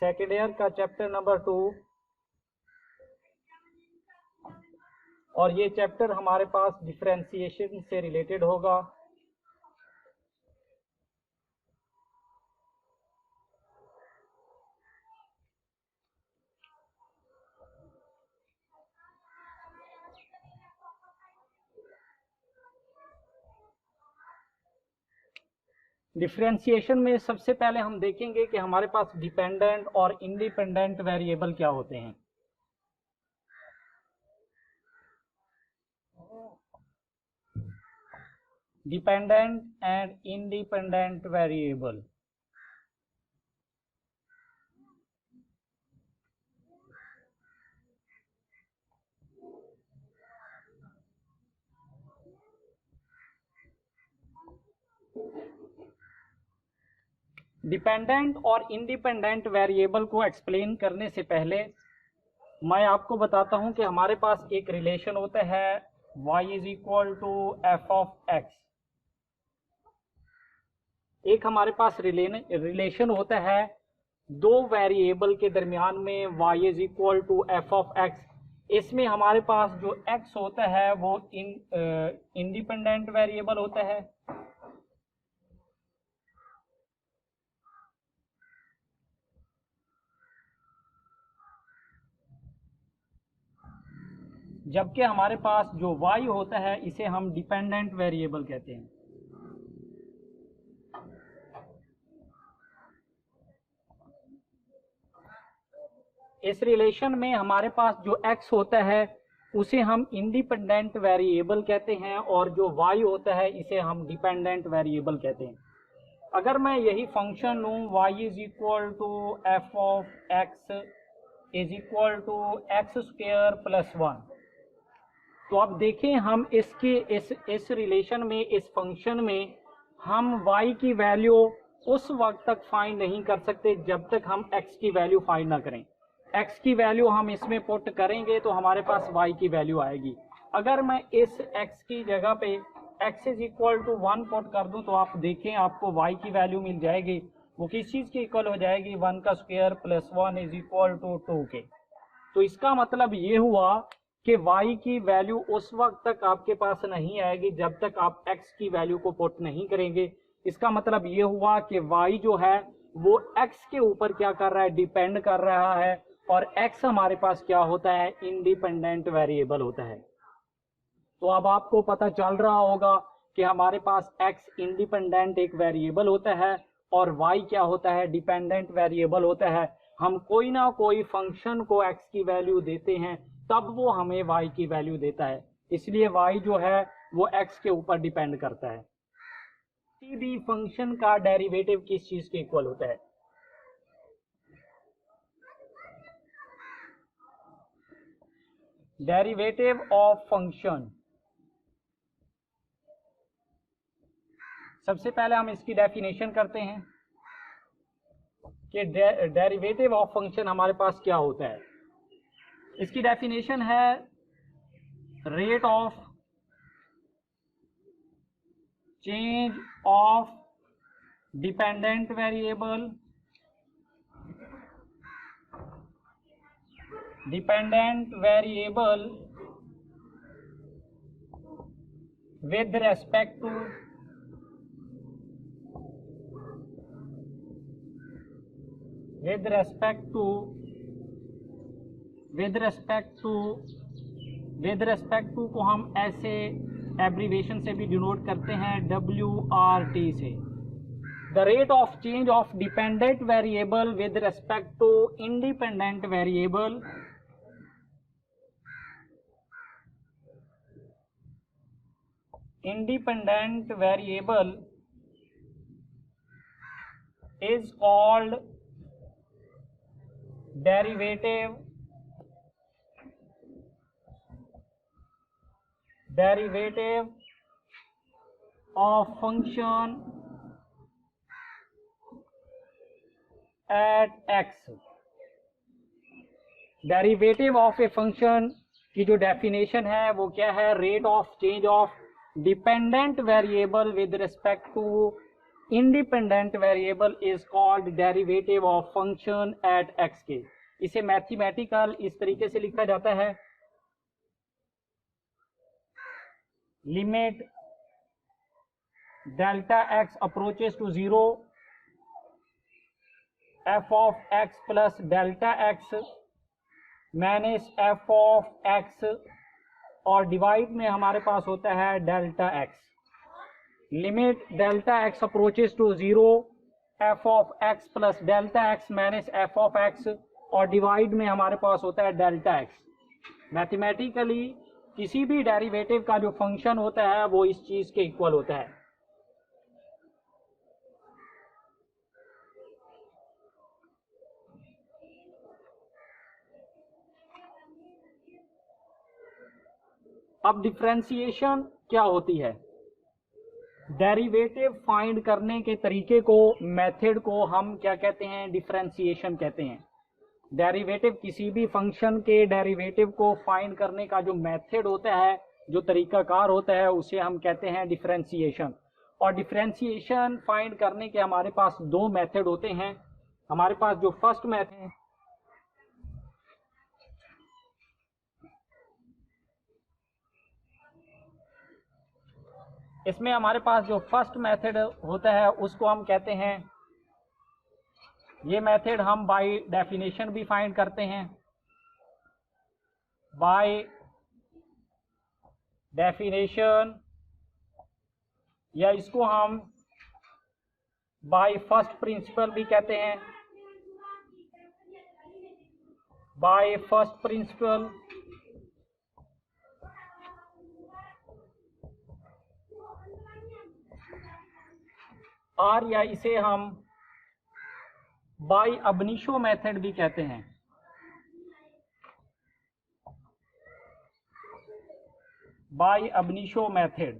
Second year का chapter number 2, और ये चैप्टर हमारे पास डिफरेंशिएशन से रिलेटेड होगा। डिफरेंशिएशन में सबसे पहले हम देखेंगे कि हमारे पास डिपेंडेंट और इंडिपेंडेंट वेरिएबल क्या होते हैं। Dependent and independent variable. Dependent और इंडिपेंडेंट वेरिएबल को एक्सप्लेन करने से पहले मैं आपको बताता हूं कि हमारे पास एक रिलेशन होता है y is equal to f of x. एक हमारे पास रिलेशन होता है दो वेरिएबल के दरमियान में y is equal to f of x. इसमें हमारे पास जो x होता है वो इंडिपेंडेंट वेरिएबल होता है, जबकि हमारे पास जो y होता है इसे हम डिपेंडेंट वेरिएबल कहते हैं। इस रिलेशन में हमारे पास जो x होता है उसे हम इंडिपेंडेंट वेरिएबल कहते हैं और जो y होता है इसे हम डिपेंडेंट वेरिएबल कहते हैं। अगर मैं यही फंक्शन लूँ y is equal to f of x is equal to x square plus 1, तो अब देखें हम इस रिलेशन में, इस फंक्शन में हम y की वैल्यू उस वक्त तक फाइंड नहीं कर सकते जब तक हम x की वैल्यू फाइंड ना करें। x की वैल्यू हम इसमें पुट करेंगे तो हमारे पास y की वैल्यू आएगी। अगर मैं इस x की जगह पे x is equal to 1 put कर दूं तो आप देखें आपको y की वैल्यू मिल जाएगी। वो किस चीज़ की इक्वल हो जाएगी? 1 का square plus 1 is equal to 2 के। तो इसका मतलब ये हुआ कि y की वैल्यू उस वक्त तक आपके पास नहीं आएगी जब तक आप x की वैल्यू को पुट नहीं करेंगे। इसका मतलब ये हुआ कि y जो है वो x के ऊपर क्या कर रहा है? डिपेंड कर रहा है, और x हमारे पास क्या होता है? इंडिपेंडेंट वेरिएबल होता है। तो अब आपको पता चल रहा होगा कि हमारे पास x इंडिपेंडेंट एक वेरिएबल होता है और y क्या होता है? डिपेंडेंट वेरिएबल होता है। हम कोई ना कोई फंक्शन को x की वैल्यू देते हैं तब वो हमें y की वैल्यू देता है, इसलिए y जो है वो x के ऊपर डिपेंड करता है। किसी भी फंक्शन का डेरिवेटिव किस चीज के इक्वल होता है? Derivative of function. सबसे पहले हम इसकी डेफिनेशन करते हैं कि डेरिवेटिव ऑफ फंक्शन हमारे पास क्या होता है। इसकी डेफिनेशन है rate of change of dependent variable with respect to को हम ऐसे एब्रीवेशन से भी डिनोट करते हैं WRT से। The rate of change of dependent variable with respect to independent variable is called derivative of function at x। Derivative of a function की जो डेफिनेशन है वो क्या है? Rate of change of dependent variable with respect to independent variable is called derivative of function at xk। इसे mathematical इस तरीके से लिखा जाता है, limit delta x approaches to 0 f of x plus delta x minus f of x और divide में हमारे पास होता है delta x। Limit delta x approaches to 0 f of x plus delta x minus f of x और divide में हमारे पास होता है डेल्टा x। मैथमेटिकली किसी भी डेरिवेटिव का जो फंक्शन होता है वो इस चीज के इक्वल होता है। अब डिफरेंशिएशन क्या होती है? डेरिवेटिव फाइंड करने के तरीके को, मेथड को हम क्या कहते हैं? डिफरेंशिएशन कहते हैं। डेरिवेटिव, किसी भी फंक्शन के डेरिवेटिव को फाइंड करने का जो मेथड होता है, जो तरीकाकार होता है, उसे हम कहते हैं डिफरेंशिएशन। और डिफरेंशिएशन फाइंड करने के हमारे पास दो मेथड होते हैं। हमारे पास जो फर्स्ट मेथड है, इसमें हमारे पास जो फर्स्ट मेथड होता है उसको हम कहते हैं, ये मेथड हम बाय डेफिनेशन भी फाइंड करते हैं। बाय डेफिनेशन, या इसको हम बाय फर्स्ट प्रिंसिपल भी कहते हैं। बाय फर्स्ट प्रिंसिपल और या इसे हम बाय अब इनिशियो मेथड भी कहते हैं। Bye ab initio method.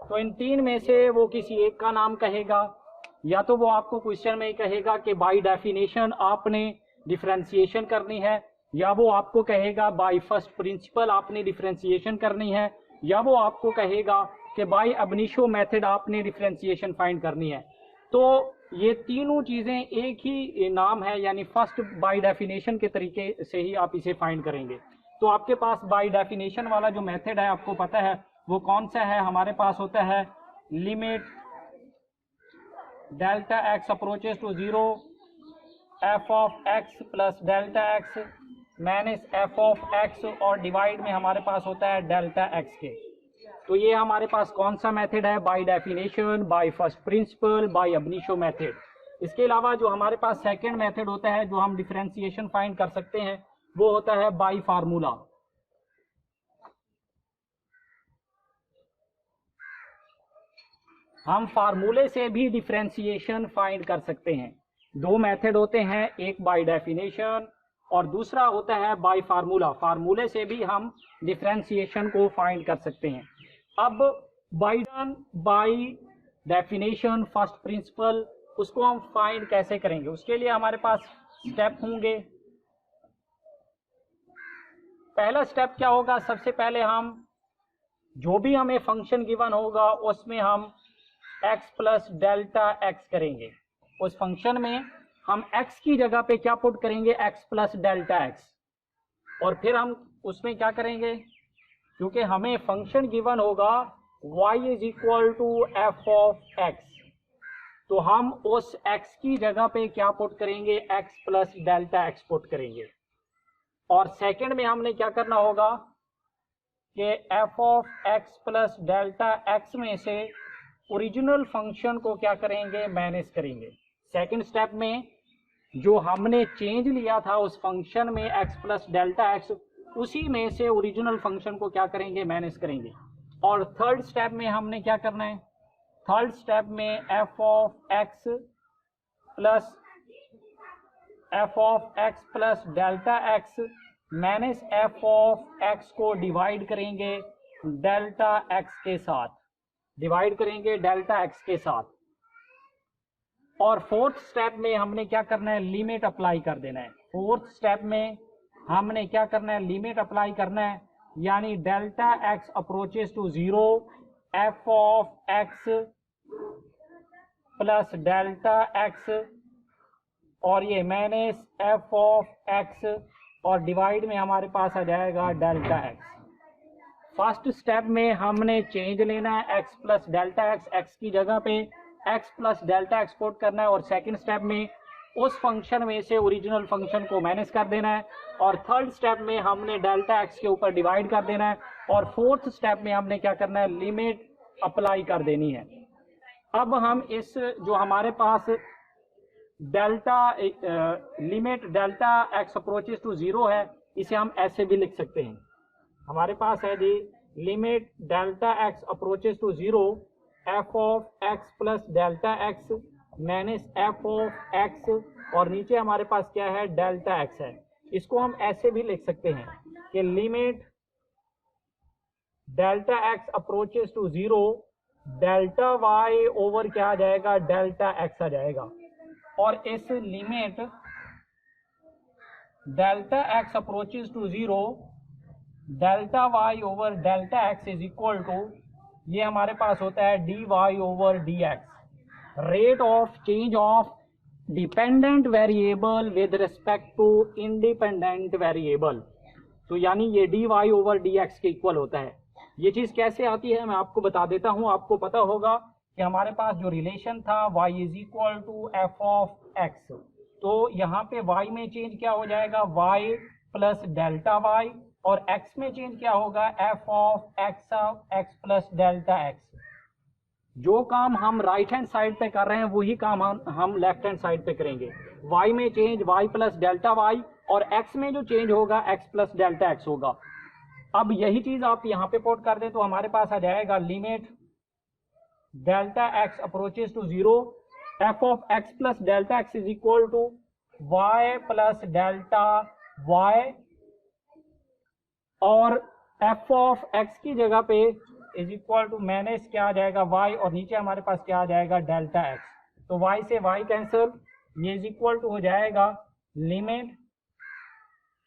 तो इन तीन में से वो किसी एक का नाम कहेगा, या तो वो आपको क्वेश्चन में ही कहेगा कि बाय डेफिनेशन आपने डिफरेंशिएशन करनी है, या वो आपको कहेगा बाय फर्स्ट प्रिंसिपल आपने डिफरेंशिएशन करनी है, या वो आपको कहेगा कि बाय अब इनिशियो मेथड आपने डिफरेंशिएशन फाइंड करनी है। तो ये तीनों चीजें एक ही नाम है, यानी फर्स्ट बाय डेफिनेशन के तरीके से ही आप इसे फाइंड करेंगे। तो आपके पास बाय डेफिनेशन वाला जो मेथड है, आपको पता है वो कौन सा है? हमारे पास होता है limit delta x approaches to 0 f of x plus delta x minus f of x और डिवाइड में हमारे पास होता है डेल्टा x के। तो ये हमारे पास कौन सा मेथड है? By definition, by first principle, by ab initio method. इसके अलावा जो हमारे पास सेकंड मेथड होता है जो हम डिफरेंशिएशन फाइंड कर सकते हैं, वो होता है बाय फार्मूला। हम फार्मूले से भी डिफरेंशिएशन फाइंड कर सकते हैं। दो मेथड होते हैं, एक बाय डेफिनेशन और दूसरा होता है बाय फार्मूला। फार्मूले से भी हम डिफरेंशिएशन को फाइंड कर सकते हैं। अब बाय डेफिनेशन, फर्स्ट प्रिंसिपल, उसको हम फाइंड कैसे करेंगे? उसके लिए हमारे पास स्टेप होंगे। पहला स्टेप क्या होगा? सबसे पहले हम जो भी हमें फंक्शन गिवन होगा उसमें हम x प्लस डेल्टा x करेंगे। उस फंक्शन में हम x की जगह पे क्या पुट करेंगे? x plus delta x। और फिर हम उसमें क्या करेंगे? क्योंकि हमें फंक्शन गिवन होगा y is equal to f of x, तो हम उस x की जगह पे क्या पुट करेंगे? x plus delta x put करेंगे। और सेकंड में हमने क्या करना होगा कि f of x plus delta x में से ओरिजिनल फंक्शन को क्या करेंगे? मैनेज करेंगे। सेकंड स्टेप में जो हमने चेंज लिया था उस फंक्शन में x प्लस डेल्टा x, उसी में से ओरिजिनल फंक्शन को क्या करेंगे? मैनेज करेंगे। और थर्ड स्टेप में हमने क्या करना है? थर्ड स्टेप में f of x plus delta x minus f of x को डिवाइड करेंगे डेल्टा x के साथ, डिवाइड करेंगे डेल्टा x के साथ। और फोर्थ स्टेप में हमने क्या करना है? लिमिट अप्लाई कर देना है। फोर्थ स्टेप में हमने क्या करना है? लिमिट अप्लाई करना है, यानी delta x approaches to 0 f of x plus delta x, और ये माइनस एफ ऑफ एक्स, और डिवाइड में हमारे पास आ जाएगा डेल्टा एक्स। फर्स्ट स्टेप में हमने चेंज लेना है x plus delta x, x की जगह पे x plus delta x put करना है, और सेकंड स्टेप में उस फंक्शन में से ओरिजिनल फंक्शन को माइनस कर देना है, और थर्ड स्टेप में हमने डेल्टा एक्स के ऊपर डिवाइड कर देना है, और फोर्थ स्टेप में हमने क्या करना है, लिमिट अप्लाई कर देनी है। अब हम इस जो हमारे पास delta limit delta x approaches to zero है, इसे हम ऐसे भी लिख सकते हैं। हमारे पास है जी limit delta x approaches to zero f of x plus delta x minus f of x, और नीचे हमारे पास क्या है, डेल्टा एक्स है। इसको हम ऐसे भी लिख सकते हैं कि limit delta x approaches to zero delta y over क्या आ जाएगा, डेल्टा एक्स आ जाएगा। और इस limit delta x approaches to zero delta y over delta x is equal to, ये हमारे पास होता है d y over d x, rate of change of dependent variable with respect to independent variable. तो यानी ये d y over d x के equal होता है। ये चीज़ कैसे आती है मैं आपको बता देता हूँ। आपको पता होगा कि हमारे पास जो रिलेशन था y is equal to f of x, तो यहाँ पे y में चेंज क्या हो जाएगा, y प्लस डेल्टा y, और x में चेंज क्या होगा, f of x plus delta x। जो काम हम राइट हैंड साइड पे कर रहे हैं वही काम हम लेफ्ट हैंड साइड पे करेंगे। y में change y plus delta y, और x में जो चेंज होगा x प्लस डेल्टा x होगा। अब यही चीज आप यहाँ पे पुट कर दें तो हमारे पास आ जाएगा limit delta x approaches to zero f of x plus delta x is equal to y plus delta y, और एफ ऑफ एक्स की जगह पे इज इक्वल टू माइनस क्या आ जाएगा, वाई, और नीचे हमारे पास क्या आ जाएगा, डेल्टा एक्स। तो वाई से वाई कैंसिल, ये इज इक्वल टू हो जाएगा limit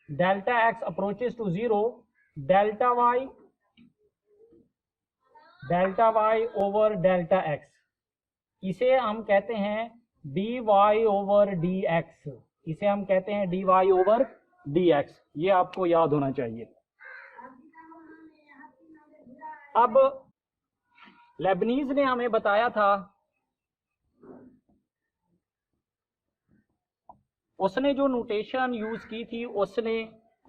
delta x approaches to zero delta y over delta x, इसे हम कहते हैं d y over d x, इसे हम कहते हैं d y over d x. ये आपको याद होना चाहिए। अब लेबनीज ने हमें बताया था, उसने जो नोटेशन यूज की थी, उसने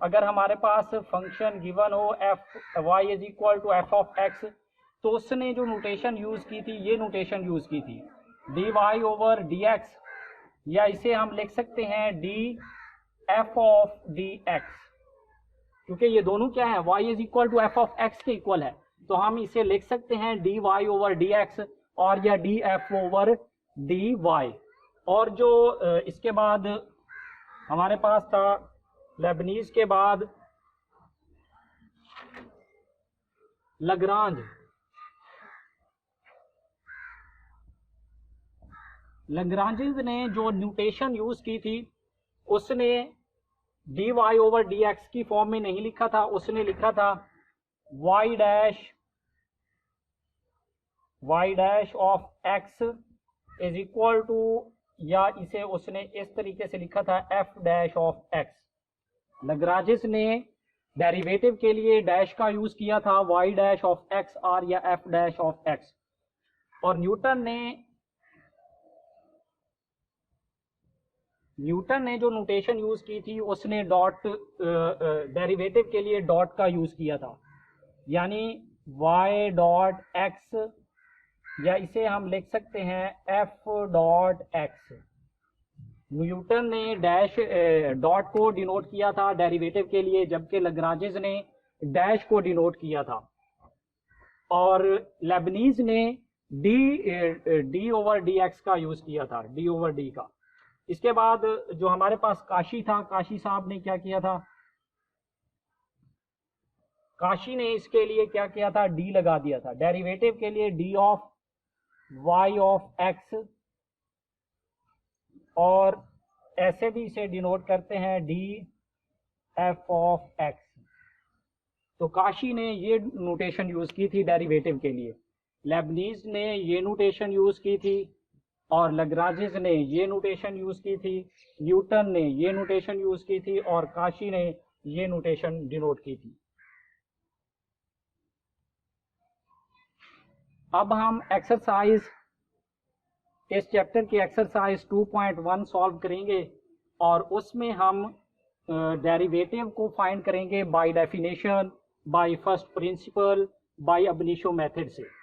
अगर हमारे पास फंक्शन गिवन हो f y is equal to f of x, तो उसने जो नोटेशन यूज की थी, ये नोटेशन यूज की थी d y over d x, या इसे हम लिख सकते हैं d f of d x, क्योंकि ये दोनों क्या है, y is equal to f of x के इक्वल है, तो हम इसे लिख सकते हैं d y over d x और या d f over d y. और जो इसके बाद हमारे पास था लेबनीज के बाद लग्रांजेस ने जो नोटेशन यूज की थी, उसने d y over d x की फॉर्म में नहीं लिखा था, उसने लिखा था y dash of x is equal to, या इसे उसने इस तरीके से लिखा था f dash of x. Lagrange's ने डेरिवेटिव के लिए डैश का यूज किया था, y dash of x or या एफ डैश ऑफ एक्स, और न्यूटन ने जो नोटेशन यूज की थी, उसने डॉट डेरिवेटिव के लिए डॉट का यूज किया था, यानी y डॉट एक्स, या इसे हम लिख सकते हैं f डॉट एक्स। न्यूटन ने डैश डॉट को डिनोट किया था डेरिवेटिव के लिए, जबकि लग्रांजेस ने डैश को डिनोट किया था, और लेबनीज ने डी ओवर डी एक्स का यूज किया था, डी ओवर डी का। इसके बाद जो हमारे पास काशी था, काशी साहब ने क्या किया था, काशी ने इसके लिए क्या किया था, डी लगा दिया था डेरिवेटिव के लिए, d of y of x, और ऐसे भी इसे डिनोट करते हैं डी एफ ऑफ एक्स। तो काशी ने ये नोटेशन यूज की थी डेरिवेटिव के लिए। लेबनीज ने ये नोटेशन यूज़ की थी और लग्रांजेस ने ये नोटेशन यूज़ की थी, न्यूटन ने ये नोटेशन यूज़ की थी और काशी ने ये नोटेशन डिनोट की थी। अब हम एक्सरसाइज इस चैप्टर की एक्सरसाइज 2.1 सॉल्व करेंगे और उसमें हम डेरिवेटिव को फाइंड करेंगे by definition, by first principle, by ab initio method से।